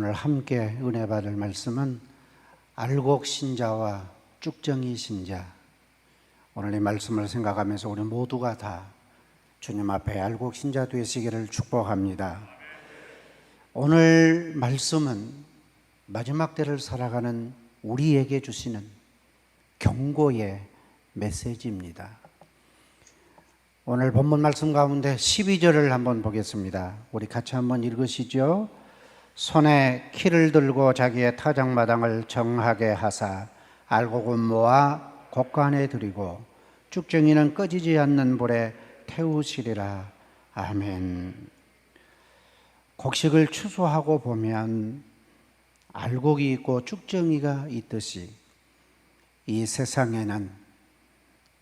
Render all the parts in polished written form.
오늘 함께 은혜 받을 말씀은 알곡 신자와 쭉정이 신자. 오늘 이 말씀을 생각하면서 우리 모두가 다 주님 앞에 알곡 신자 되시기를 축복합니다. 오늘 말씀은 마지막 때를 살아가는 우리에게 주시는 경고의 메시지입니다. 오늘 본문 말씀 가운데 12절을 한번 보겠습니다. 우리 같이 한번 읽으시죠. 손에 키를 들고 자기의 타작마당을 정하게 하사 알곡은 모아 곡간에 들이고 쭉정이는 꺼지지 않는 불에 태우시리라. 아멘. 곡식을 추수하고 보면 알곡이 있고 쭉정이가 있듯이 이 세상에는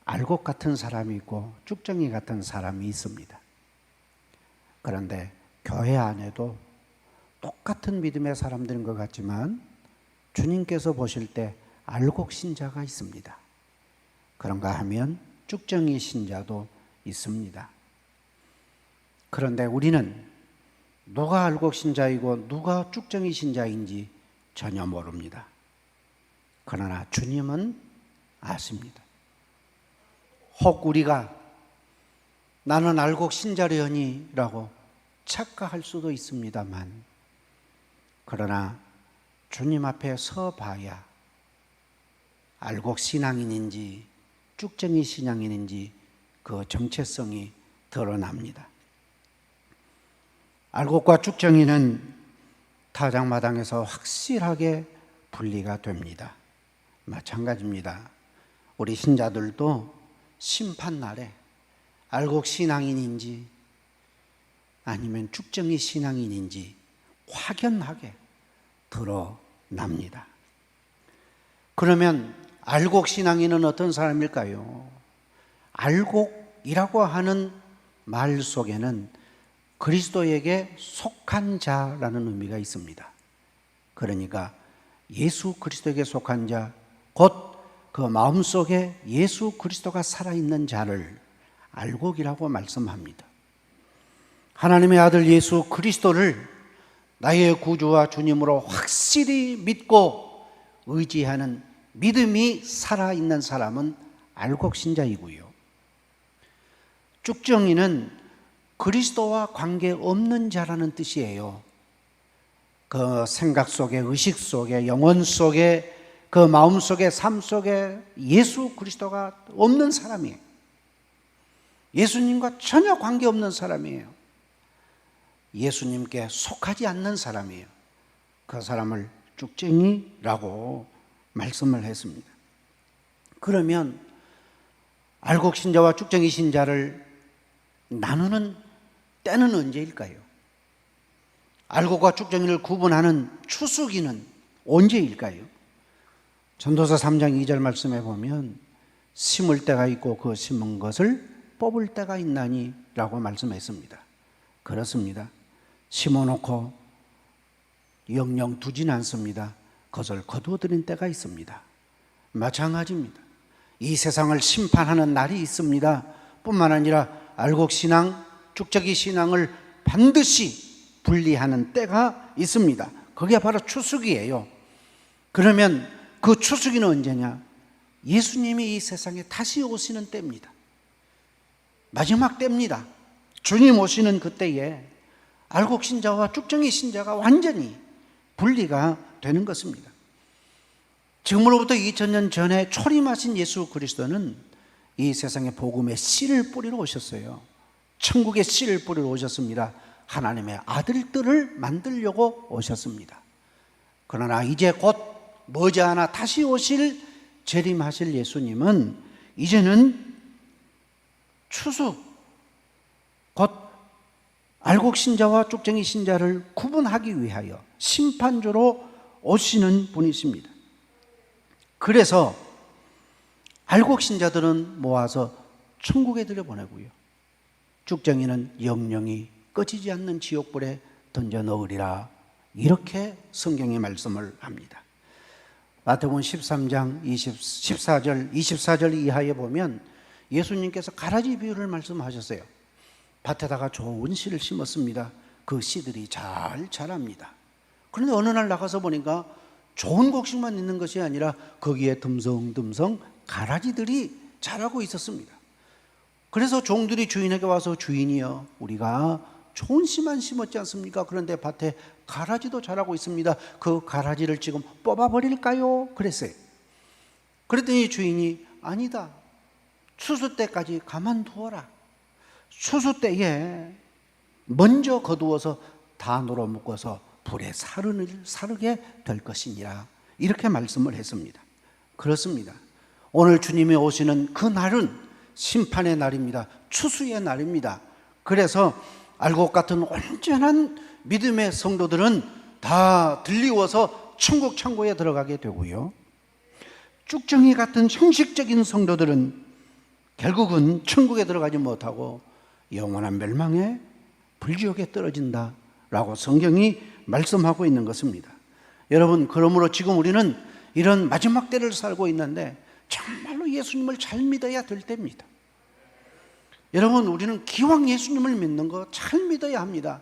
알곡 같은 사람이 있고 쭉정이 같은 사람이 있습니다. 그런데 교회 안에도 똑같은 믿음의 사람들인 것 같지만 주님께서 보실 때 알곡 신자가 있습니다. 그런가 하면 쭉정이 신자도 있습니다. 그런데 우리는 누가 알곡 신자이고 누가 쭉정이 신자인지 전혀 모릅니다. 그러나 주님은 아십니다. 혹 우리가 나는 알곡 신자려니 라고 착각할 수도 있습니다만, 그러나 주님 앞에 서봐야 알곡 신앙인인지 쭉정이 신앙인인지 그 정체성이 드러납니다. 알곡과 쭉정이는 타작마당에서 확실하게 분리가 됩니다. 마찬가지입니다. 우리 신자들도 심판날에 알곡 신앙인인지 아니면 쭉정이 신앙인인지 확연하게 드러납니다. 그러면 알곡 신앙인은 어떤 사람일까요? 알곡이라고 하는 말 속에는 그리스도에게 속한 자라는 의미가 있습니다. 그러니까 예수 그리스도에게 속한 자, 곧 그 마음속에 예수 그리스도가 살아있는 자를 알곡이라고 말씀합니다. 하나님의 아들 예수 그리스도를 나의 구주와 주님으로 확실히 믿고 의지하는 믿음이 살아있는 사람은 알곡 신자이고요. 쭉정이는 그리스도와 관계없는 자라는 뜻이에요. 그 생각 속에, 의식 속에, 영혼 속에, 그 마음 속에, 삶 속에 예수 그리스도가 없는 사람이에요. 예수님과 전혀 관계없는 사람이에요. 예수님께 속하지 않는 사람이에요. 그 사람을 쭉정이라고 말씀을 했습니다. 그러면 알곡 신자와 쭉정이 신자를 나누는 때는 언제일까요? 알곡과 쭉정이를 구분하는 추수기는 언제일까요? 전도서 3장 2절 말씀에 보면 심을 때가 있고 그 심은 것을 뽑을 때가 있나니 라고 말씀했습니다. 그렇습니다. 심어놓고 영영 두진 않습니다. 그것을 거두어들인 때가 있습니다. 마찬가지입니다. 이 세상을 심판하는 날이 있습니다. 뿐만 아니라 알곡 신앙, 쭉정이 신앙을 반드시 분리하는 때가 있습니다. 그게 바로 추수기예요. 그러면 그 추수기는 언제냐? 예수님이 이 세상에 다시 오시는 때입니다. 마지막 때입니다. 주님 오시는 그때에 알곡 신자와 쭉정이 신자가 완전히 분리가 되는 것입니다. 지금으로부터 2000년 전에 초림하신 예수 그리스도는 이 세상에 복음의 씨를 뿌리러 오셨어요. 천국의 씨를 뿌리러 오셨습니다. 하나님의 아들들을 만들려고 오셨습니다. 그러나 이제 곧 머지않아 다시 오실 재림하실 예수님은 이제는 추수, 곧 알곡 신자와 쭉정이 신자를 구분하기 위하여 심판주로 오시는 분이십니다. 그래서 알곡 신자들은 모아서 천국에 들여보내고요, 쭉정이는 영영이 꺼지지 않는 지옥불에 던져 넣으리라, 이렇게 성경의 말씀을 합니다. 마태복음 13장 24절 이하에 보면 예수님께서 가라지 비유를 말씀하셨어요. 밭에다가 좋은 씨를 심었습니다. 그 씨들이 잘 자랍니다. 그런데 어느 날 나가서 보니까 좋은 곡식만 있는 것이 아니라 거기에 듬성듬성 가라지들이 자라고 있었습니다. 그래서 종들이 주인에게 와서 주인이여, 우리가 좋은 씨만 심었지 않습니까? 그런데 밭에 가라지도 자라고 있습니다. 그 가라지를 지금 뽑아버릴까요? 그랬어요. 그랬더니 주인이 아니다, 추수 때까지 가만두어라. 추수 때에 먼저 거두어서 다 놀아먹어서 불에 사르게 될 것이니라, 이렇게 말씀을 했습니다. 그렇습니다. 오늘 주님이 오시는 그 날은 심판의 날입니다. 추수의 날입니다. 그래서 알곡 같은 온전한 믿음의 성도들은 다 들리워서 천국 창고에 들어가게 되고요, 쭉정이 같은 형식적인 성도들은 결국은 천국에 들어가지 못하고 영원한 멸망에 불지옥에 떨어진다라고 성경이 말씀하고 있는 것입니다. 여러분, 그러므로 지금 우리는 이런 마지막 때를 살고 있는데 정말로 예수님을 잘 믿어야 될 때입니다. 여러분, 우리는 기왕 예수님을 믿는 거 잘 믿어야 합니다.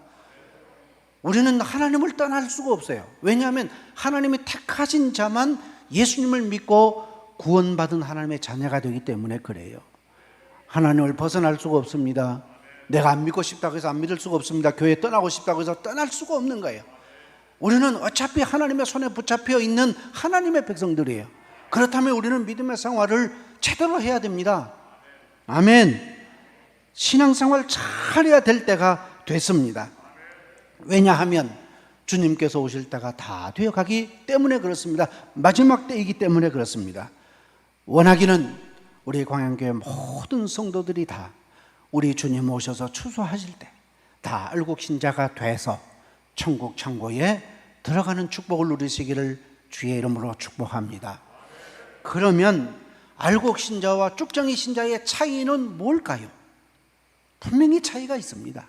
우리는 하나님을 떠날 수가 없어요. 왜냐하면 하나님이 택하신 자만 예수님을 믿고 구원받은 하나님의 자녀가 되기 때문에 그래요. 하나님을 벗어날 수가 없습니다. 내가 안 믿고 싶다고 해서 안 믿을 수가 없습니다. 교회 떠나고 싶다고 해서 떠날 수가 없는 거예요. 우리는 어차피 하나님의 손에 붙잡혀 있는 하나님의 백성들이에요. 그렇다면 우리는 믿음의 생활을 제대로 해야 됩니다. 아멘. 신앙생활 잘해야 될 때가 됐습니다. 왜냐하면 주님께서 오실 때가 다 되어가기 때문에 그렇습니다. 마지막 때이기 때문에 그렇습니다. 원하기는 우리 광양교회 모든 성도들이 다 우리 주님 오셔서 추수하실 때 다 알곡 신자가 돼서 천국 창고에 들어가는 축복을 누리시기를 주의 이름으로 축복합니다. 그러면 알곡 신자와 쭉정이 신자의 차이는 뭘까요? 분명히 차이가 있습니다.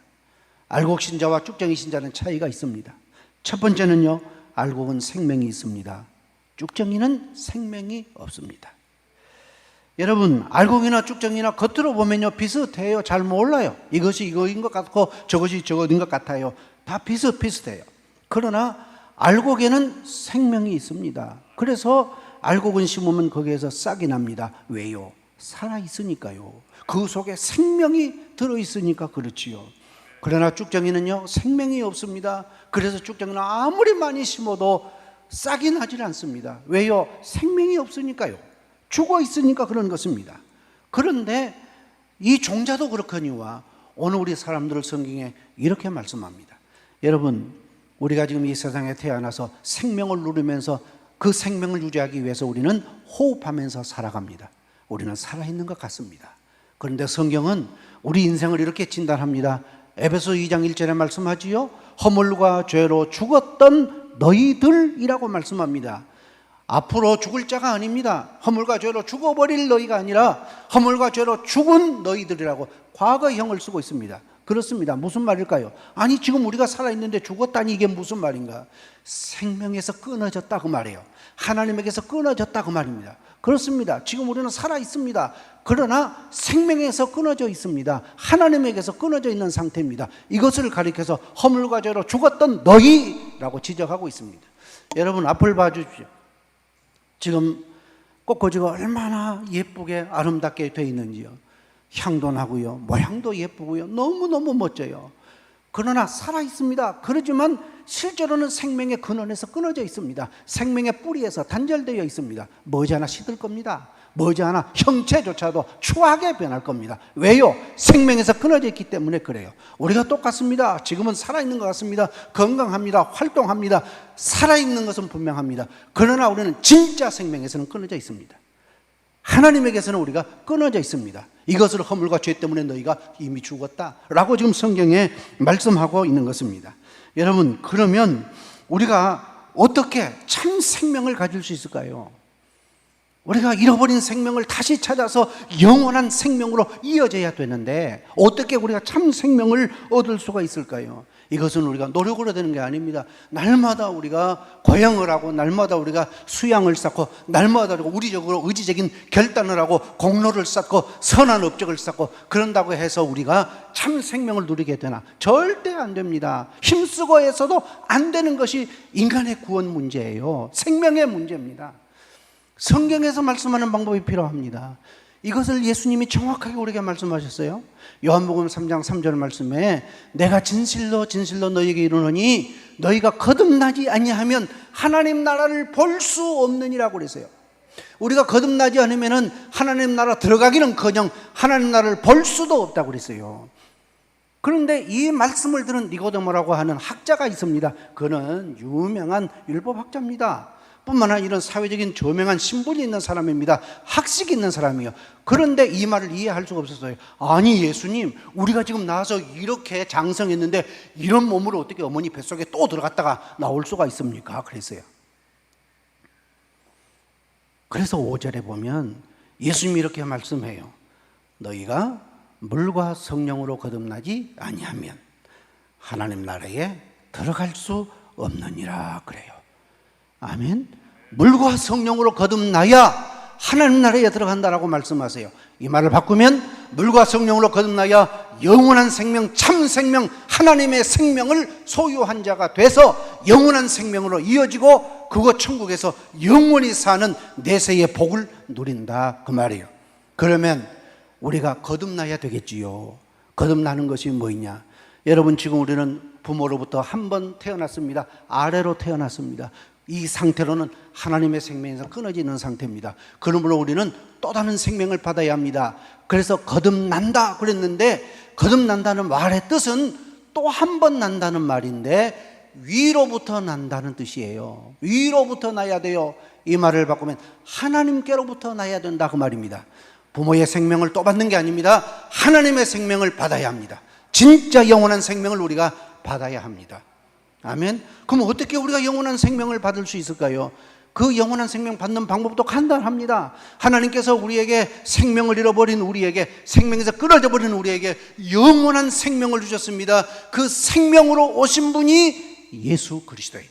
알곡 신자와 쭉정이 신자는 차이가 있습니다. 첫 번째는요, 알곡은 생명이 있습니다. 쭉정이는 생명이 없습니다. 여러분, 알곡이나 쭉정이나 겉으로 보면요 비슷해요. 잘 몰라요. 이것이 이거인 것 같고 저것이 저것인 것 같아요. 다 비슷비슷해요. 그러나 알곡에는 생명이 있습니다. 그래서 알곡은 심으면 거기에서 싹이 납니다. 왜요? 살아있으니까요. 그 속에 생명이 들어있으니까 그렇지요. 그러나 쭉정이는요 생명이 없습니다. 그래서 쭉정이는 아무리 많이 심어도 싹이 나질 않습니다. 왜요? 생명이 없으니까요. 죽어 있으니까 그런 것입니다. 그런데 이 종자도 그렇거니와 오늘 우리 사람들을 성경에 이렇게 말씀합니다. 여러분, 우리가 지금 이 세상에 태어나서 생명을 누리면서 그 생명을 유지하기 위해서 우리는 호흡하면서 살아갑니다. 우리는 살아있는 것 같습니다. 그런데 성경은 우리 인생을 이렇게 진단합니다. 에베소 2장 1절에 말씀하지요. 허물과 죄로 죽었던 너희들이라고 말씀합니다. 앞으로 죽을 자가 아닙니다. 허물과 죄로 죽어버릴 너희가 아니라 허물과 죄로 죽은 너희들이라고 과거형을 쓰고 있습니다. 그렇습니다. 무슨 말일까요? 아니, 지금 우리가 살아있는데 죽었다니 이게 무슨 말인가? 생명에서 끊어졌다고 말해요. 하나님에게서 끊어졌다고 말입니다. 그렇습니다. 지금 우리는 살아있습니다. 그러나 생명에서 끊어져 있습니다. 하나님에게서 끊어져 있는 상태입니다. 이것을 가리켜서 허물과 죄로 죽었던 너희라고 지적하고 있습니다. 여러분, 앞을 봐주십시오. 지금 꽃꽂이가 얼마나 예쁘게 아름답게 되어 있는지요. 향도 나고요, 모양도 예쁘고요, 너무너무 멋져요. 그러나 살아있습니다. 그렇지만 실제로는 생명의 근원에서 끊어져 있습니다. 생명의 뿌리에서 단절되어 있습니다. 머지않아 시들 겁니다. 머지않아 형체조차도 추하게 변할 겁니다. 왜요? 생명에서 끊어져 있기 때문에 그래요. 우리가 똑같습니다. 지금은 살아있는 것 같습니다. 건강합니다. 활동합니다. 살아있는 것은 분명합니다. 그러나 우리는 진짜 생명에서는 끊어져 있습니다. 하나님에게서는 우리가 끊어져 있습니다. 이것을 허물과 죄 때문에 너희가 이미 죽었다라고 지금 성경에 말씀하고 있는 것입니다. 여러분, 그러면 우리가 어떻게 참 생명을 가질 수 있을까요? 우리가 잃어버린 생명을 다시 찾아서 영원한 생명으로 이어져야 되는데 어떻게 우리가 참 생명을 얻을 수가 있을까요? 이것은 우리가 노력으로 되는 게 아닙니다. 날마다 우리가 고행을 하고, 날마다 우리가 수양을 쌓고, 날마다 우리적으로 의지적인 결단을 하고, 공로를 쌓고, 선한 업적을 쌓고, 그런다고 해서 우리가 참 생명을 누리게 되나? 절대 안 됩니다. 힘쓰고 해서도 안 되는 것이 인간의 구원 문제예요. 생명의 문제입니다. 성경에서 말씀하는 방법이 필요합니다. 이것을 예수님이 정확하게 우리에게 말씀하셨어요. 요한복음 3장 3절 말씀에 내가 진실로 진실로 너희에게 이르노니 너희가 거듭나지 아니하면 하나님 나라를 볼 수 없느니라고 그랬어요. 우리가 거듭나지 않으면 하나님 나라 들어가기는커녕 하나님 나라를 볼 수도 없다고 그랬어요. 그런데 이 말씀을 들은 니고데모라고 하는 학자가 있습니다. 그는 유명한 율법학자입니다. 뿐만 아니라 이런 사회적인 저명한 신분이 있는 사람입니다. 학식이 있는 사람이에요. 그런데 이 말을 이해할 수가 없었어요. 아니 예수님, 우리가 지금 나와서 이렇게 장성했는데 이런 몸으로 어떻게 어머니 뱃속에 또 들어갔다가 나올 수가 있습니까? 그랬어요. 그래서 5절에 보면 예수님이 이렇게 말씀해요. 너희가 물과 성령으로 거듭나지 아니하면 하나님 나라에 들어갈 수 없느니라 그래요. 아멘. 물과 성령으로 거듭나야 하나님 나라에 들어간다라고 말씀하세요. 이 말을 바꾸면 물과 성령으로 거듭나야 영원한 생명, 참 생명, 하나님의 생명을 소유한 자가 돼서 영원한 생명으로 이어지고 그곳 천국에서 영원히 사는 내세의 복을 누린다 그 말이에요. 그러면 우리가 거듭나야 되겠지요. 거듭나는 것이 뭐냐? 여러분, 지금 우리는 부모로부터 한 번 태어났습니다. 아래로 태어났습니다. 이 상태로는 하나님의 생명에서 끊어지는 상태입니다. 그러므로 우리는 또 다른 생명을 받아야 합니다. 그래서 거듭난다 그랬는데, 거듭난다는 말의 뜻은 또 한 번 난다는 말인데 위로부터 난다는 뜻이에요. 위로부터 나야 돼요. 이 말을 바꾸면 하나님께로부터 나야 된다 그 말입니다. 부모의 생명을 또 받는 게 아닙니다. 하나님의 생명을 받아야 합니다. 진짜 영원한 생명을 우리가 받아야 합니다. 아멘. 그럼 어떻게 우리가 영원한 생명을 받을 수 있을까요? 그 영원한 생명 받는 방법도 간단합니다. 하나님께서 우리에게 생명을 잃어버린 우리에게, 생명에서 끊어져 버린 우리에게 영원한 생명을 주셨습니다. 그 생명으로 오신 분이 예수 그리스도예요.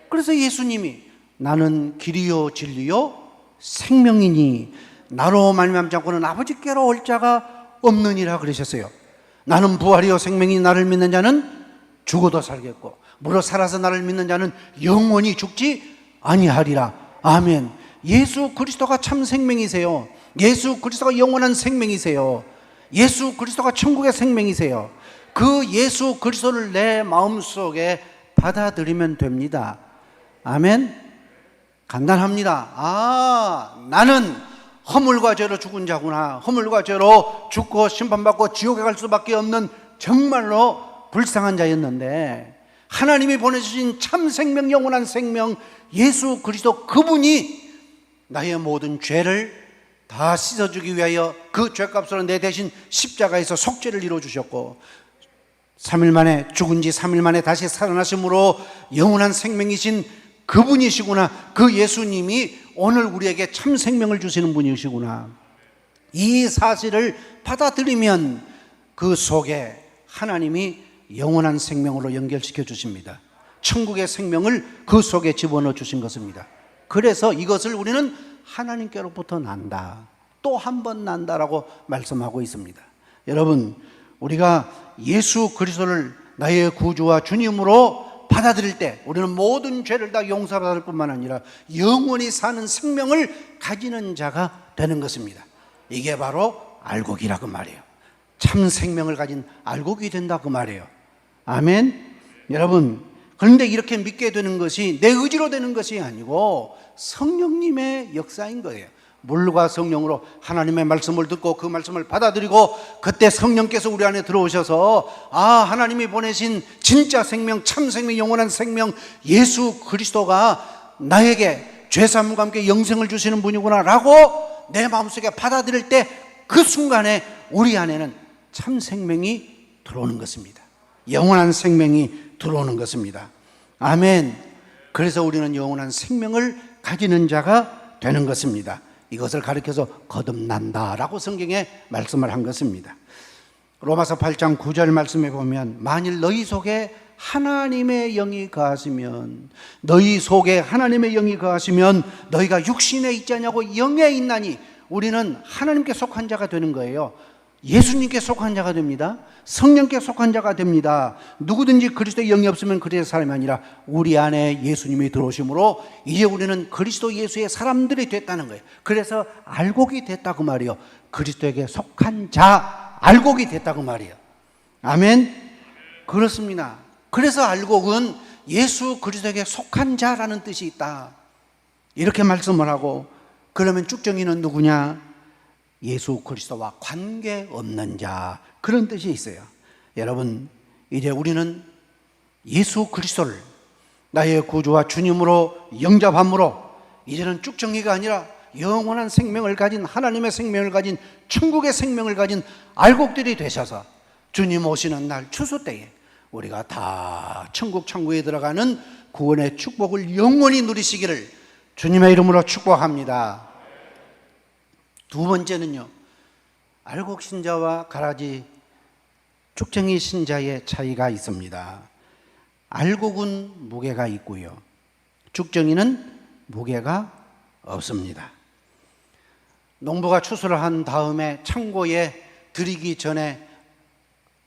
그래서 예수님이 나는 길이요 진리요 생명이니 나로 말미암지 않고는 아버지께로 올 자가 없느니라 그러셨어요. 나는 부활이요 생명이니 나를 믿는 자는 죽어도 살겠고 무릇 살아서 나를 믿는 자는 영원히 죽지 아니하리라. 아멘. 예수 그리스도가 참 생명이세요. 예수 그리스도가 영원한 생명이세요. 예수 그리스도가 천국의 생명이세요. 그 예수 그리스도를 내 마음속에 받아들이면 됩니다. 아멘. 간단합니다. 나는 허물과 죄로 죽은 자구나. 허물과 죄로 죽고 심판받고 지옥에 갈 수밖에 없는 정말로 불쌍한 자였는데 하나님이 보내주신 참 생명, 영원한 생명 예수 그리스도 그분이 나의 모든 죄를 다 씻어주기 위하여 그 죄값으로 내 대신 십자가에서 속죄를 이루어주셨고 3일 만에 죽은 지 3일 만에 다시 살아나심으로 영원한 생명이신 그분이시구나. 그 예수님이 오늘 우리에게 참 생명을 주시는 분이시구나. 이 사실을 받아들이면 그 속에 하나님이 영원한 생명으로 연결시켜 주십니다. 천국의 생명을 그 속에 집어넣어 주신 것입니다. 그래서 이것을 우리는 하나님께로부터 난다, 또 한 번 난다라고 말씀하고 있습니다. 여러분, 우리가 예수 그리스도를 나의 구주와 주님으로 받아들일 때 우리는 모든 죄를 다 용서받을 뿐만 아니라 영원히 사는 생명을 가지는 자가 되는 것입니다. 이게 바로 알곡이라 그 말이에요. 참 생명을 가진 알곡이 된다 그 말이에요. 아멘. 여러분, 그런데 이렇게 믿게 되는 것이 내 의지로 되는 것이 아니고 성령님의 역사인 거예요. 물과 성령으로 하나님의 말씀을 듣고 그 말씀을 받아들이고 그때 성령께서 우리 안에 들어오셔서 하나님이 보내신 진짜 생명, 참 생명, 영원한 생명 예수 그리스도가 나에게 죄사함과 함께 영생을 주시는 분이구나 라고 내 마음속에 받아들일 때 그 순간에 우리 안에는 참 생명이 들어오는 것입니다. 영원한 생명이 들어오는 것입니다. 아멘. 그래서 우리는 영원한 생명을 가지는 자가 되는 것입니다. 이것을 가리켜서 거듭난다라고 성경에 말씀을 한 것입니다. 로마서 8장 9절 말씀에 보면 만일 너희 속에 하나님의 영이 거하시면 너희가 육신에 있지 않냐고 영에 있나니 우리는 하나님께 속한 자가 되는 거예요. 예수님께 속한 자가 됩니다. 성령께 속한 자가 됩니다. 누구든지 그리스도의 영이 없으면 그리스도의 사람이 아니라 우리 안에 예수님이 들어오심으로 이제 우리는 그리스도 예수의 사람들이 됐다는 거예요. 그래서 알곡이 됐다고 말이에요. 그리스도에게 속한 자, 알곡이 됐다고 말이에요. 아멘. 그렇습니다. 그래서 알곡은 예수 그리스도에게 속한 자라는 뜻이 있다, 이렇게 말씀을 하고, 그러면 쭉정이는 누구냐? 예수 그리스도와 관계없는 자, 그런 뜻이 있어요. 여러분, 이제 우리는 예수 그리스도를 나의 구주와 주님으로 영접함으로 이제는 쭉정이가 아니라 영원한 생명을 가진, 하나님의 생명을 가진, 천국의 생명을 가진 알곡들이 되셔서 주님 오시는 날 추수 때에 우리가 다 천국 창고에 들어가는 구원의 축복을 영원히 누리시기를 주님의 이름으로 축복합니다. 두 번째는요, 알곡 신자와 가라지 쭉정이 신자의 차이가 있습니다. 알곡은 무게가 있고요, 쭉정이는 무게가 없습니다. 농부가 추수를 한 다음에 창고에 들이기 전에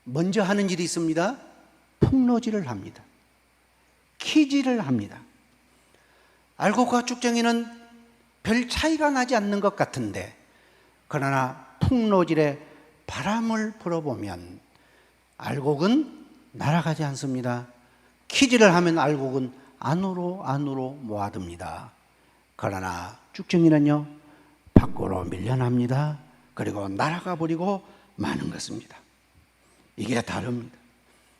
먼저 하는 일이 있습니다. 폭로질을 합니다. 키질을 합니다. 알곡과 쭉정이는 별 차이가 나지 않는 것 같은데, 그러나 폭로질에 바람을 불어보면 알곡은 날아가지 않습니다. 키질을 하면 알곡은 안으로 모아듭니다. 그러나 쭉정이는요, 밖으로 밀려납니다. 그리고 날아가 버리고 마는 것입니다. 이게 다릅니다.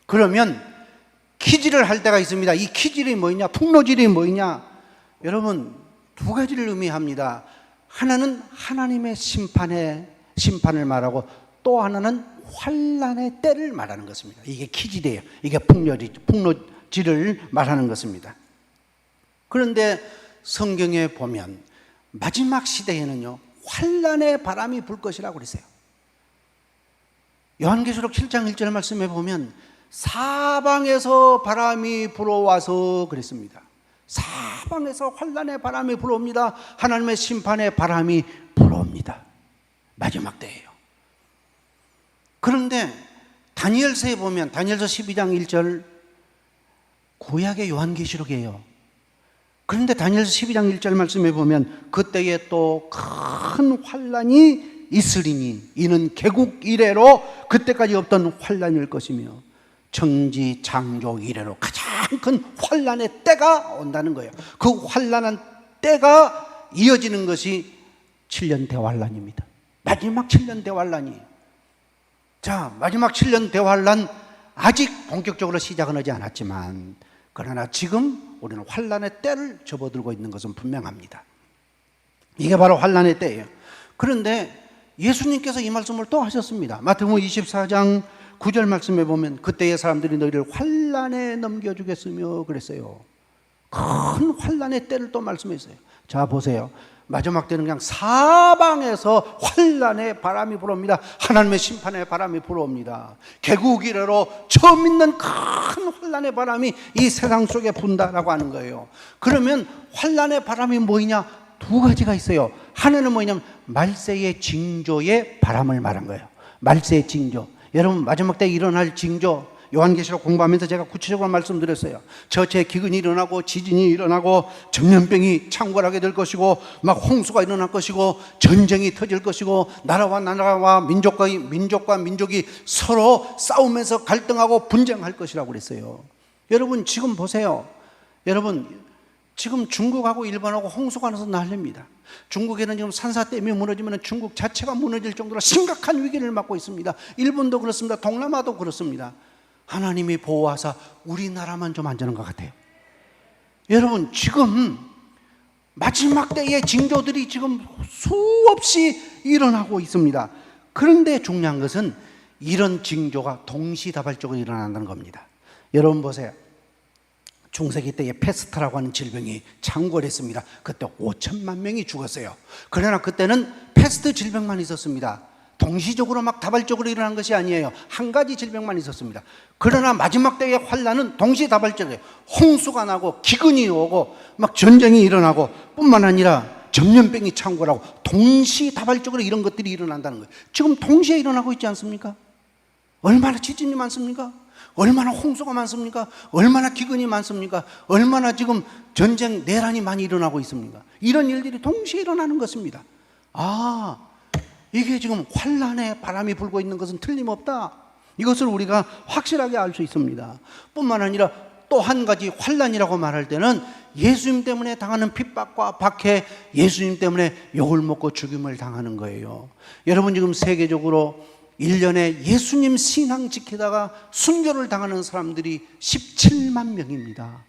그러면 키질을 할 때가 있습니다. 이 키질이 뭐냐, 폭로질이 뭐냐? 여러분, 두 가지를 의미합니다. 하나는 하나님의 심판을 말하고, 또 하나는 환난의 때를 말하는 것입니다. 이게 키질이에요. 이게 폭로질을 말하는 것입니다. 그런데 성경에 보면 마지막 시대에는요, 환난의 바람이 불 것이라고 그랬어요. 요한계시록 7장 1절 말씀에 보면 사방에서 바람이 불어와서 그랬습니다. 사방에서 환난의 바람이 불어옵니다. 하나님의 심판의 바람이 불어옵니다. 마지막 때예요. 그런데 다니엘서에 보면, 다니엘서 12장 1절 구약의 요한계시록이에요. 그런데 다니엘서 12장 1절 말씀에 보면 그때에 또 큰 환난이 있으리니 이는 개국 이래로 그때까지 없던 환난일 것이며 정지 창조 이래로 가장 큰 환난의 때가 온다는 거예요. 그 환난한 때가 이어지는 것이 7년 대환란입니다. 마지막 7년 대환란이에요. 자, 마지막 7년 대환란 아직 본격적으로 시작은 하지 않았지만, 그러나 지금 우리는 환난의 때를 접어들고 있는 것은 분명합니다. 이게 바로 환난의 때예요. 그런데 예수님께서 이 말씀을 또 하셨습니다. 마태복음 24장 9절 말씀에 보면 그때의 사람들이 너희를 환난에 넘겨주겠으며 그랬어요. 큰 환난의 때를 또 말씀했어요. 자, 보세요. 마지막 때는 그냥 사방에서 환난의 바람이 불어옵니다. 하나님의 심판의 바람이 불어옵니다. 개국 이래로 처음 있는 큰 환난의 바람이 이 세상 속에 분다라고 하는 거예요. 그러면 환난의 바람이 뭐냐? 두 가지가 있어요. 하나는 뭐냐면 말세의 징조의 바람을 말한 거예요. 말세의 징조. 여러분, 마지막 때 일어날 징조, 요한계시록 공부하면서 제가 구체적으로 말씀드렸어요. 저체 기근이 일어나고 지진이 일어나고 전염병이 창궐하게 될 것이고 막 홍수가 일어날 것이고 전쟁이 터질 것이고 나라와 나라와 민족과 민족이 서로 싸우면서 갈등하고 분쟁할 것이라고 그랬어요. 여러분, 지금 보세요. 여러분, 지금 중국하고 일본하고 홍수가 나서 난립니다. 중국에는 지금 산사댐이 무너지면 중국 자체가 무너질 정도로 심각한 위기를 맞고 있습니다. 일본도 그렇습니다. 동남아도 그렇습니다. 하나님이 보호하사 우리나라만 좀 안전한 것 같아요. 여러분, 지금 마지막 때의 징조들이 지금 수없이 일어나고 있습니다. 그런데 중요한 것은 이런 징조가 동시다발적으로 일어난다는 겁니다. 여러분 보세요. 중세기 때에 페스트라고 하는 질병이 창궐했습니다. 그때 5천만 명이 죽었어요. 그러나 그때는 페스트 질병만 있었습니다. 동시적으로 막 다발적으로 일어난 것이 아니에요. 한 가지 질병만 있었습니다. 그러나 마지막 때의 환란은 동시다발적이에요. 홍수가 나고 기근이 오고 막 전쟁이 일어나고 뿐만 아니라 전염병이 창궐하고 동시다발적으로 이런 것들이 일어난다는 거예요. 지금 동시에 일어나고 있지 않습니까? 얼마나 지진이 많습니까? 얼마나 홍수가 많습니까? 얼마나 기근이 많습니까? 얼마나 지금 전쟁, 내란이 많이 일어나고 있습니까? 이런 일들이 동시에 일어나는 것입니다. 이게 지금 환란의 바람이 불고 있는 것은 틀림없다. 이것을 우리가 확실하게 알 수 있습니다. 뿐만 아니라 또 한 가지 환란이라고 말할 때는 예수님 때문에 당하는 핍박과 박해, 예수님 때문에 욕을 먹고 죽임을 당하는 거예요. 여러분 지금 세계적으로 1년에 예수님 신앙 지키다가 순교를 당하는 사람들이 17만 명입니다.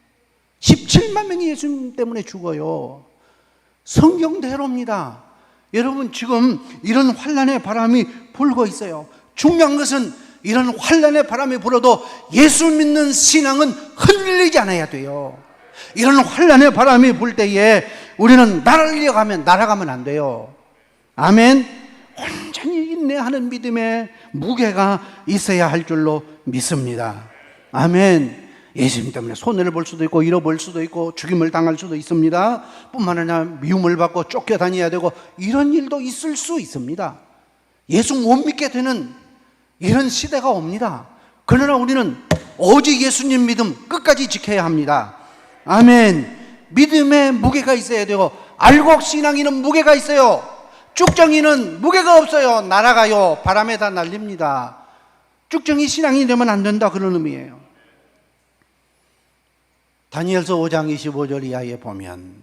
17만 명이 예수님 때문에 죽어요. 성경대로입니다. 여러분 지금 이런 환란의 바람이 불고 있어요. 중요한 것은 이런 환란의 바람이 불어도 예수 믿는 신앙은 흔들리지 않아야 돼요. 이런 환란의 바람이 불 때에 우리는 날아가면 안 돼요. 아멘. 온전히 인내하는 믿음의 무게가 있어야 할 줄로 믿습니다. 아멘. 예수님 때문에 손해를 볼 수도 있고 잃어볼 수도 있고 죽임을 당할 수도 있습니다. 뿐만 아니라 미움을 받고 쫓겨다녀야 되고 이런 일도 있을 수 있습니다. 예수 못 믿게 되는 이런 시대가 옵니다. 그러나 우리는 오직 예수님 믿음 끝까지 지켜야 합니다. 아멘. 믿음에 무게가 있어야 되고 알곡 신앙이는 무게가 있어요. 쭉정이는 무게가 없어요. 날아가요. 바람에 다 날립니다. 쭉정이 신앙이 되면 안 된다, 그런 의미예요. 다니엘서 5장 25절 이하에 보면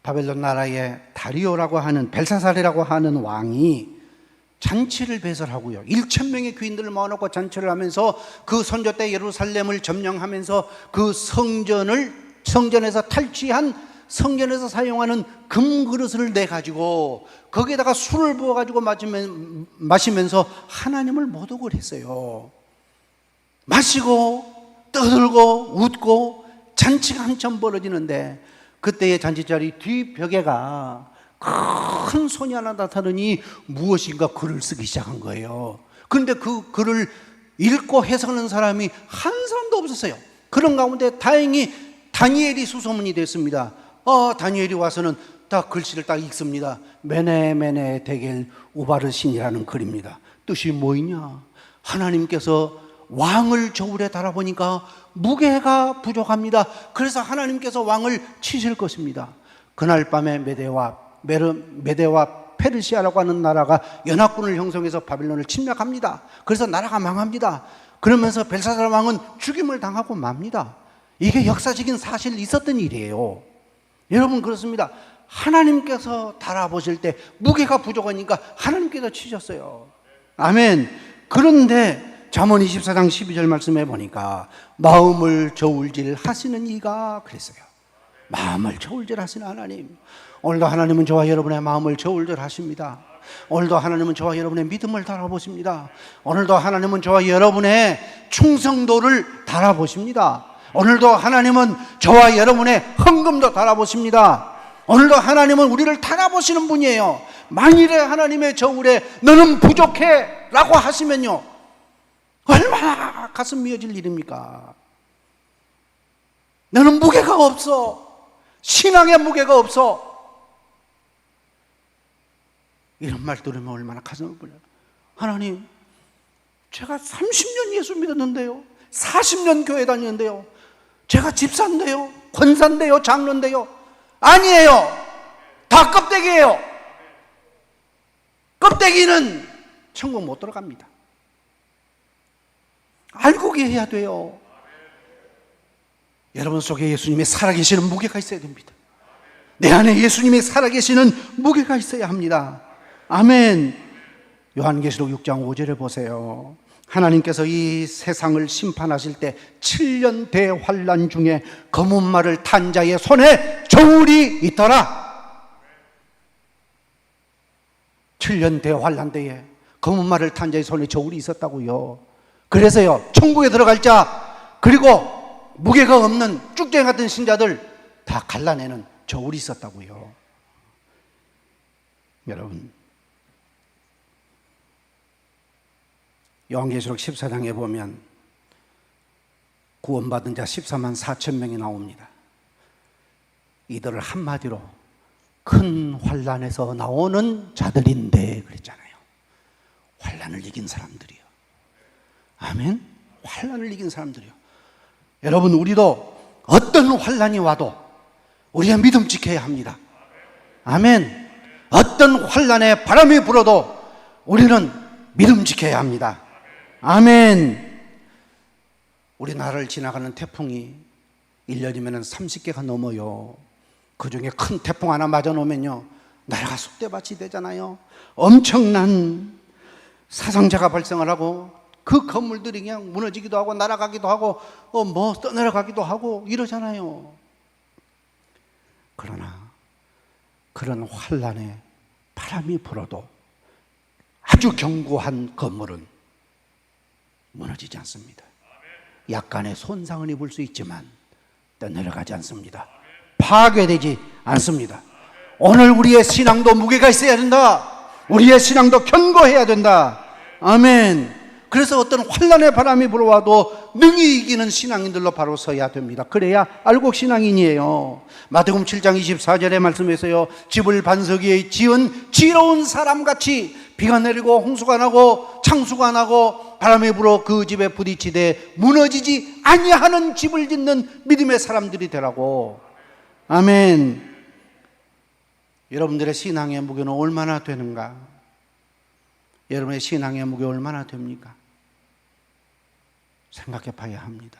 바벨론 나라의 다리오라고 하는 벨사살이라고 하는 왕이 잔치를 배설하고요. 1,000명의 귀인들을 모아놓고 잔치를 하면서 그 선조 때 예루살렘을 점령하면서 그 성전에서 탈취한 성전에서 사용하는 금그릇을 내가지고 거기에다가 술을 부어가지고 마시면서 하나님을 모독을 했어요. 마시고 떠들고 웃고 잔치가 한참 벌어지는데 그때의 잔치자리 뒤벽에가 큰 손이 하나 나타나니 무엇인가 글을 쓰기 시작한 거예요. 그런데 그 글을 읽고 해석하는 사람이 한 사람도 없었어요. 그런 가운데 다행히 다니엘이 수소문이 됐습니다. 다니엘이 와서는 딱 글씨를 딱 읽습니다. 메네 데겔 우바르신이라는 글입니다. 뜻이 뭐이냐? 하나님께서 왕을 저울에 달아보니까 무게가 부족합니다. 그래서 하나님께서 왕을 치실 것입니다. 그날 밤에 메대와 페르시아라고 하는 나라가 연합군을 형성해서 바빌론을 침략합니다. 그래서 나라가 망합니다. 그러면서 벨사살 왕은 죽임을 당하고 맙니다. 이게 역사적인 사실이 있었던 일이에요. 여러분 그렇습니다. 하나님께서 달아보실 때 무게가 부족하니까 하나님께서 치셨어요. 아멘. 그런데 잠언 24장 12절 말씀해 보니까 마음을 저울질 하시는 이가 그랬어요. 마음을 저울질 하시는 하나님. 오늘도 하나님은 저와 여러분의 마음을 저울질 하십니다. 오늘도 하나님은 저와 여러분의 믿음을 달아보십니다. 오늘도 하나님은 저와 여러분의 충성도를 달아보십니다. 오늘도 하나님은 저와 여러분의 헌금도 달아보십니다. 오늘도 하나님은 우리를 달아보시는 분이에요. 만일에 하나님의 저울에 너는 부족해 라고 하시면요, 얼마나 가슴 미어질 일입니까? 너는 무게가 없어. 신앙에 무게가 없어. 이런 말 들으면 얼마나 가슴을 불려요. 하나님, 제가 30년 예수 믿었는데요, 40년 교회 다니는데요, 제가 집사인데요, 권사인데요, 장로인데요, 아니에요. 다 껍데기예요. 껍데기는 천국 못 들어갑니다. 알고 계셔야 돼요. 여러분 속에 예수님의 살아계시는 무게가 있어야 됩니다. 내 안에 예수님의 살아계시는 무게가 있어야 합니다. 아멘. 요한계시록 6장 5절에 보세요. 하나님께서 이 세상을 심판하실 때 7년 대환란 중에 검은 말을 탄 자의 손에 저울이 있더라. 7년 대환란 때에 검은 말을 탄 자의 손에 저울이 있었다고요. 그래서요, 천국에 들어갈 자, 그리고 무게가 없는 쭉쟁이 같은 신자들 다 갈라내는 저울이 있었다고요. 여러분, 요한계시록 14장에 보면 구원받은 자 14만 4천 명이 나옵니다. 이들을 한마디로 큰 환난에서 나오는 자들인데 그랬잖아요. 환난을 이긴 사람들이요. 아멘. 환난을 이긴 사람들이요. 여러분, 우리도 어떤 환난이 와도 우리가 믿음 지켜야 합니다. 아멘. 어떤 환난에 바람이 불어도 우리는 믿음 지켜야 합니다. 아멘. 우리나라를 지나가는 태풍이 1년이면 30개가 넘어요. 그 중에 큰 태풍 하나 맞아 놓으면요, 나라가 쑥대밭이 되잖아요. 엄청난 사상자가 발생을 하고 그 건물들이 그냥 무너지기도 하고 날아가기도 하고 떠내려가기도 하고 이러잖아요. 그러나 그런 환난에 바람이 불어도 아주 견고한 건물은 무너지지 않습니다. 약간의 손상을 입을 수 있지만 떠내려가지 않습니다. 파괴되지 않습니다. 오늘 우리의 신앙도 무게가 있어야 된다. 우리의 신앙도 견고해야 된다. 아멘. 그래서 어떤 환난의 바람이 불어와도 능히 이기는 신앙인들로 바로 서야 됩니다. 그래야 알곡 신앙인이에요. 마태복음 7장 24절의 말씀에서요, 집을 반석 위에 지은 지혜로운 사람같이 비가 내리고 홍수가 나고 창수가 나고 바람이 불어 그 집에 부딪히되 무너지지 아니하는 집을 짓는 믿음의 사람들이 되라고. 아멘. 여러분들의 신앙의 무게는 얼마나 되는가? 여러분의 신앙의 무게 얼마나 됩니까? 생각해 봐야 합니다.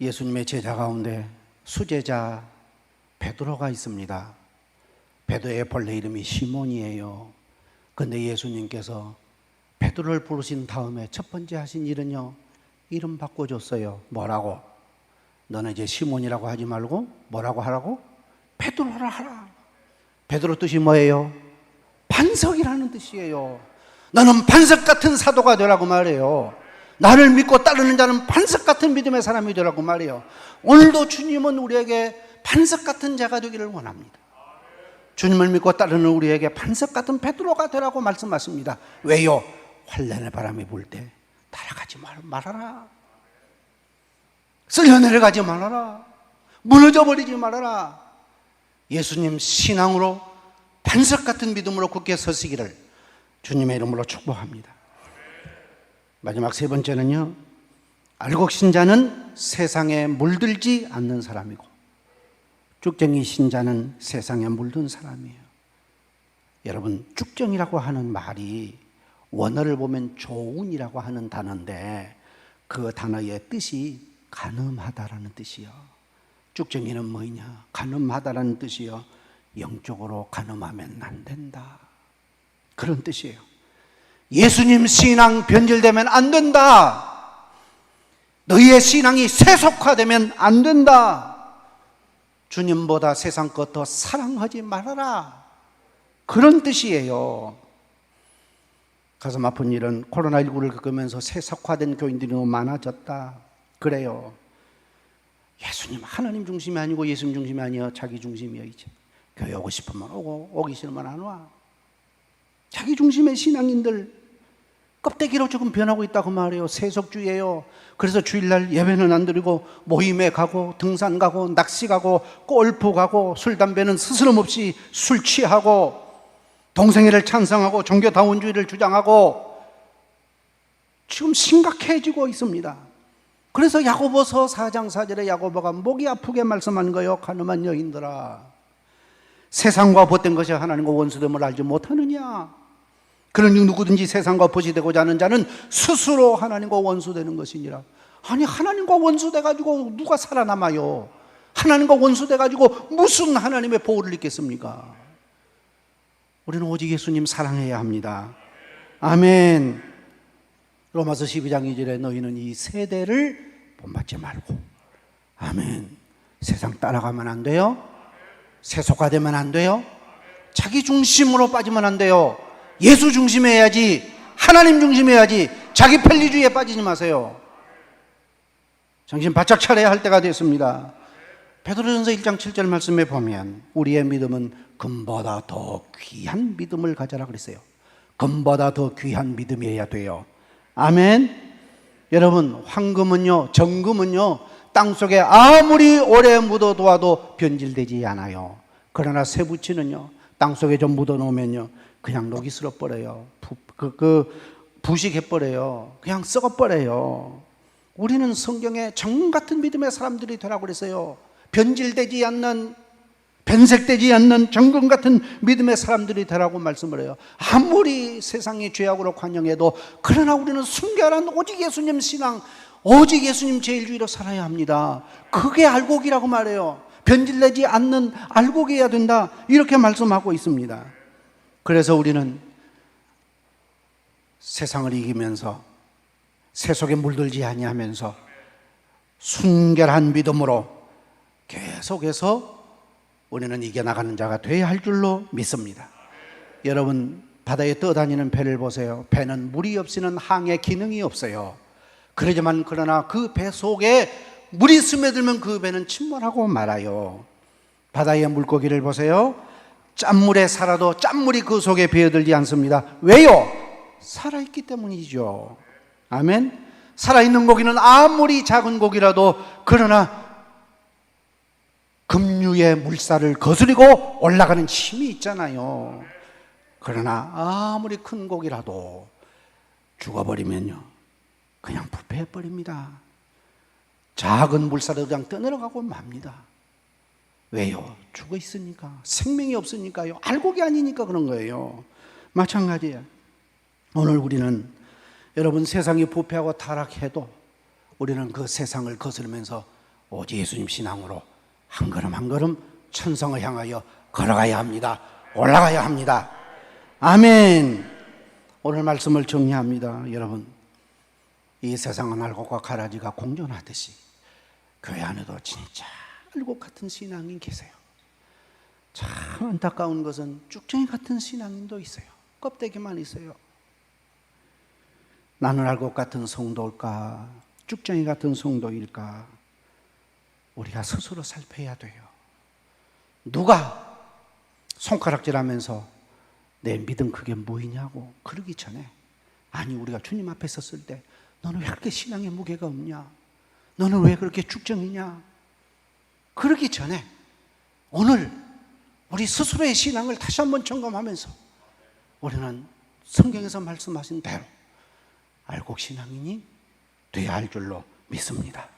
예수님의 제자 가운데 수제자 베드로가 있습니다. 베드로의 본래 이름이 시몬이에요. 그런데 예수님께서 베드로를 부르신 다음에 첫 번째 하신 일은요, 이름 바꿔줬어요. 뭐라고? 너는 이제 시몬이라고 하지 말고 뭐라고 하라고? 베드로라 하라. 베드로 뜻이 뭐예요? 반석이라는 뜻이에요. 너는 반석 같은 사도가 되라고 말해요. 나를 믿고 따르는 자는 반석 같은 믿음의 사람이 되라고 말해요. 오늘도 주님은 우리에게 반석 같은 자가 되기를 원합니다. 주님을 믿고 따르는 우리에게 반석 같은 베드로가 되라고 말씀하십니다. 왜요? 환난의 바람이 불 때 날아가지 말아라. 쓸려 내려가지 말아라. 무너져 버리지 말아라. 예수님 신앙으로 반석 같은 믿음으로 굳게 서시기를 주님의 이름으로 축복합니다. 마지막 세 번째는요, 알곡 신자는 세상에 물들지 않는 사람이고 쭉정이 신자는 세상에 물든 사람이에요. 여러분, 쭉정이라고 하는 말이 원어를 보면 조운이라고 하는 단어인데 그 단어의 뜻이 간음하다라는 뜻이요. 쭉정이는 뭐냐? 간음하다라는 뜻이요. 영적으로 간음하면 안 된다, 그런 뜻이에요. 예수님 신앙 변질되면 안 된다. 너희의 신앙이 세속화되면 안 된다. 주님보다 세상 것 더 사랑하지 말아라, 그런 뜻이에요. 가슴 아픈 일은 코로나19를 겪으면서 세속화된 교인들이 너무 많아졌다, 그래요. 예수님 하나님 중심이 아니고 예수님 중심이 아니야 자기 중심이야. 이제 교회 오고 싶으면 오고 오기 싫으면 안 와. 자기 중심의 신앙인들 껍데기로 조금 변하고 있다고 말해요. 세속주의예요. 그래서 주일날 예배는 안 드리고 모임에 가고 등산 가고 낚시 가고 골프 가고 술 담배는 스스럼 없이 술 취하고 동성애를 찬성하고 종교다원주의를 주장하고 지금 심각해지고 있습니다. 그래서 야고보서 4장 4절에 야고보가 목이 아프게 말씀한 거예요. 가늠한 여인들아, 세상과 벗된 것이 하나님과 원수됨을 알지 못하느냐? 그러니 누구든지 세상과 벗이 되고자 하는 자는 스스로 하나님과 원수되는 것이니라. 아니, 하나님과 원수돼가지고 누가 살아남아요? 하나님과 원수돼가지고 무슨 하나님의 보호를 입겠습니까? 우리는 오직 예수님 사랑해야 합니다. 아멘. 로마서 12장 2절에 너희는 이 세대를 본받지 말고. 아멘. 세상 따라가면 안 돼요. 세속화되면 안 돼요. 자기 중심으로 빠지면 안 돼요. 예수 중심에 해야지. 하나님 중심에 해야지. 자기 편리주의에 빠지지 마세요. 정신 바짝 차려야 할 때가 됐습니다. 베드로전서 1장 7절 말씀에 보면 우리의 믿음은 금보다 더 귀한 믿음을 가져라 그랬어요. 금보다 더 귀한 믿음이어야 돼요. 아멘. 여러분, 황금은요, 정금은요, 땅속에 아무리 오래 묻어두어도 변질되지 않아요. 그러나 쇠붙이는요, 땅속에 좀 묻어놓으면요, 그냥 녹이 슬어버려요. 부식해버려요. 그냥 썩어버려요. 우리는 성경에 정 같은 믿음의 사람들이 되라고 그랬어요. 변질되지 않는, 변색되지 않는 정금 같은 믿음의 사람들이 되라고 말씀을 해요. 아무리 세상이 죄악으로 관영해도 그러나 우리는 순결한 오직 예수님 신앙, 오직 예수님 제일주의로 살아야 합니다. 그게 알곡이라고 말해요. 변질되지 않는 알곡이어야 된다, 이렇게 말씀하고 있습니다. 그래서 우리는 세상을 이기면서 새 속에 물들지 아니하면서 순결한 믿음으로 계속해서 우리는 이겨나가는 자가 되어야 할 줄로 믿습니다. 여러분, 바다에 떠다니는 배를 보세요. 배는 물이 없이는 항해 기능이 없어요. 그러나 그 배 속에 물이 스며들면 그 배는 침몰하고 말아요. 바다의 물고기를 보세요. 짠물에 살아도 짠물이 그 속에 배어들지 않습니다. 왜요? 살아있기 때문이죠. 아멘. 살아있는 고기는 아무리 작은 고기라도 그러나 급류의 물살을 거스리고 올라가는 힘이 있잖아요. 그러나 아무리 큰 고기라도 죽어버리면요, 그냥 부패해버립니다. 작은 물살에 그냥 떠내려가고 맙니다. 왜요? 죽어 있으니까. 생명이 없으니까요. 알곡이 아니니까 그런 거예요. 마찬가지예요. 오늘 우리는 여러분, 세상이 부패하고 타락해도 우리는 그 세상을 거스르면서 오직 예수님 신앙으로 한 걸음 한 걸음 천성을 향하여 걸어가야 합니다. 올라가야 합니다. 아멘. 오늘 말씀을 정리합니다. 여러분, 이 세상은 알곡과 가라지가 공존하듯이 교회 안에도 진짜 알곡 같은 신앙인 계세요. 참 안타까운 것은 쭉정이 같은 신앙인도 있어요. 껍데기만 있어요. 나는 알곡 같은 성도일까, 쭉정이 같은 성도일까, 우리가 스스로 살펴야 돼요. 누가 손가락질하면서 내 믿음 그게 뭐이냐고 그러기 전에, 아니, 우리가 주님 앞에 섰을 때 너는 왜 그렇게 신앙의 무게가 없냐, 너는 왜 그렇게 쭉정이냐, 그러기 전에 오늘 우리 스스로의 신앙을 다시 한번 점검하면서 우리는 성경에서 말씀하신 대로 알곡 신앙인이 되어야 할 줄로 믿습니다.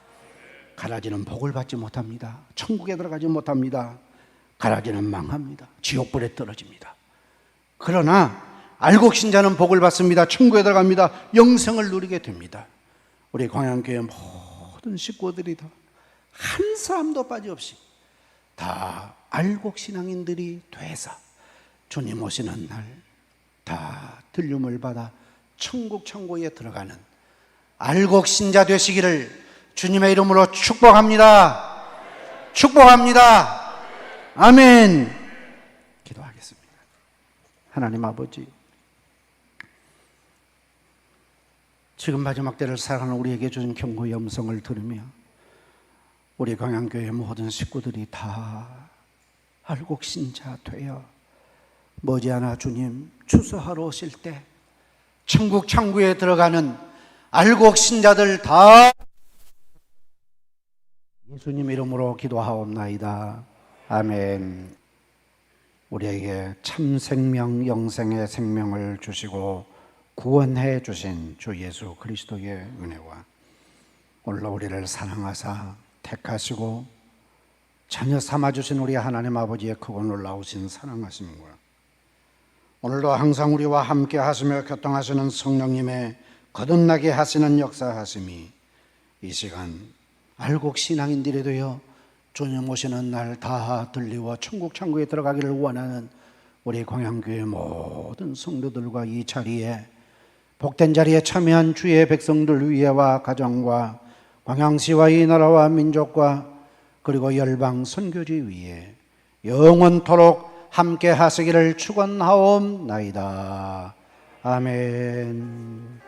가라지는 복을 받지 못합니다. 천국에 들어가지 못합니다. 가라지는 망합니다. 지옥불에 떨어집니다. 그러나 알곡 신자는 복을 받습니다. 천국에 들어갑니다. 영생을 누리게 됩니다. 우리 광양교회 모든 식구들이 다 한 사람도 빠짐없이 다 알곡 신앙인들이 돼서 주님 오시는 날 다 들림을 받아 천국 천국에 들어가는 알곡 신자 되시기를 주님의 이름으로 축복합니다. 축복합니다. 아멘. 기도하겠습니다. 하나님 아버지, 지금 마지막 때를 살아가는 우리에게 주신 경고의 음성을 들으며 우리 광양교회 모든 식구들이 다 알곡 신자 되어 머지않아 주님 추수하러 오실 때 천국 창구에 들어가는 알곡 신자들 다 예수님 이름으로 기도하옵나이다. 아멘. 우리에게 참 생명, 영생의 생명을 주시고 구원해 주신 주 예수 그리스도의 은혜와 오늘도 우리를 사랑하사 택하시고 자녀 삼아주신 우리 하나님 아버지의 크고 놀라우신 사랑하심과 오늘도 항상 우리와 함께 하시며 교통하시는 성령님의 거듭나게 하시는 역사하심이 이 시간 알곡 신앙인들이 되어 주님 오시는 날 다 들리워 천국 창구에 들어가기를 원하는 우리 광양교회 모든 성도들과 이 자리에 복된 자리에 참여한 주의 백성들 위에와 가정과 광양시와 이 나라와 민족과 그리고 열방 선교지 위에 영원토록 함께 하시기를 축원하옵나이다. 아멘.